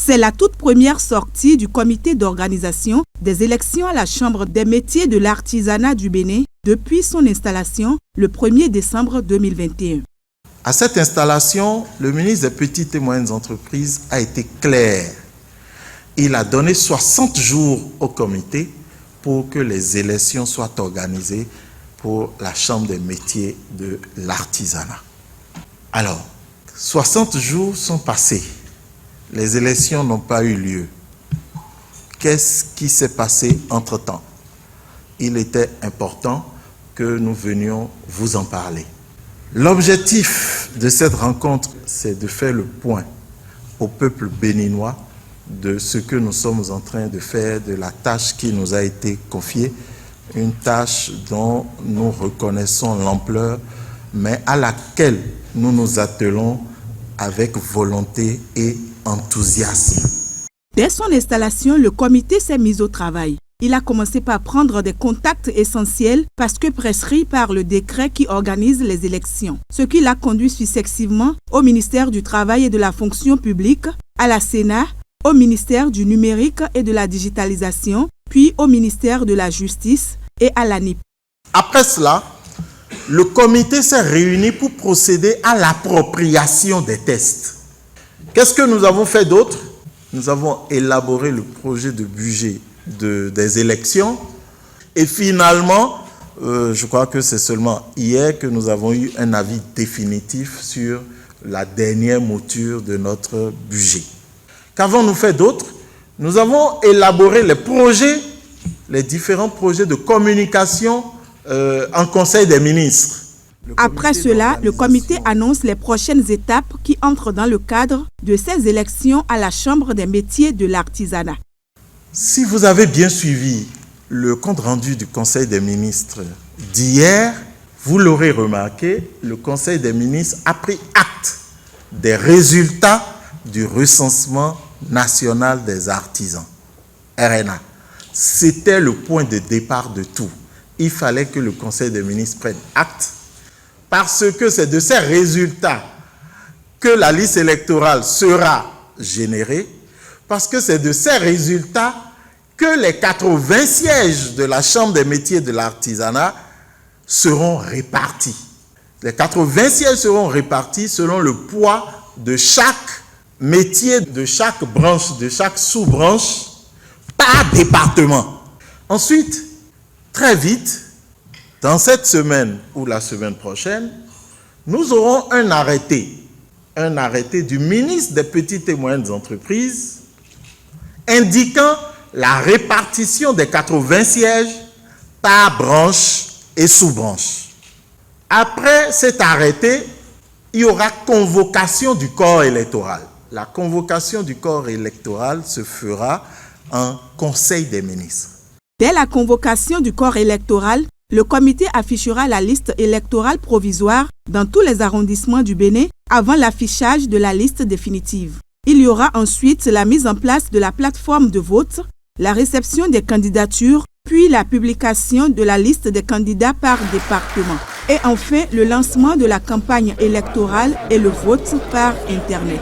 C'est la toute première sortie du comité d'organisation des élections à la Chambre des métiers de l'artisanat du Bénin depuis son installation le 1er décembre 2021. À cette installation, le ministre des Petites et Moyennes Entreprises a été clair. Il a donné 60 jours au comité pour que les élections soient organisées pour la Chambre des métiers de l'artisanat. Alors, 60 jours sont passés. Les élections n'ont pas eu lieu. Qu'est-ce qui s'est passé entre-temps? Il était important que nous venions vous en parler. L'objectif de cette rencontre, c'est de faire le point au peuple béninois de ce que nous sommes en train de faire, de la tâche qui nous a été confiée, une tâche dont nous reconnaissons l'ampleur, mais à laquelle nous nous attelons avec volonté et enthousiasme. Dès son installation, le comité s'est mis au travail. Il a commencé par prendre des contacts essentiels parce que prescrits par le décret qui organise les élections, ce qui l'a conduit successivement au ministère du Travail et de la Fonction publique, à la Sénat, au ministère du Numérique et de la Digitalisation, puis au ministère de la Justice et à l'ANIP. Après cela, le comité s'est réuni pour procéder à l'appropriation des tests. Qu'est-ce que nous avons fait d'autre? Nous avons élaboré le projet de budget des élections et finalement, je crois que c'est seulement hier que nous avons eu un avis définitif sur la dernière mouture de notre budget. Qu'avons-nous fait d'autre? Nous avons élaboré les différents projets de communication en Conseil des ministres. Après cela, le comité annonce les prochaines étapes qui entrent dans le cadre de ces élections à la Chambre des métiers de l'artisanat. Si vous avez bien suivi le compte-rendu du Conseil des ministres d'hier, vous l'aurez remarqué, le Conseil des ministres a pris acte des résultats du recensement national des artisans, RNA. C'était le point de départ de tout. Il fallait que le Conseil des ministres prenne acte parce que c'est de ces résultats que la liste électorale sera générée, parce que c'est de ces résultats que les 80 sièges de la Chambre des métiers de l'artisanat seront répartis. Les 80 sièges seront répartis selon le poids de chaque métier, de chaque branche, de chaque sous-branche, par département. Ensuite, très vite, dans cette semaine ou la semaine prochaine, nous aurons un arrêté du ministre des Petites et Moyennes Entreprises indiquant la répartition des 80 sièges par branche et sous-branche. Après cet arrêté, il y aura convocation du corps électoral. La convocation du corps électoral se fera en Conseil des ministres. Dès la convocation du corps électoral, le comité affichera la liste électorale provisoire dans tous les arrondissements du Bénin avant l'affichage de la liste définitive. Il y aura ensuite la mise en place de la plateforme de vote, la réception des candidatures, puis la publication de la liste des candidats par département. Et enfin, le lancement de la campagne électorale et le vote par Internet.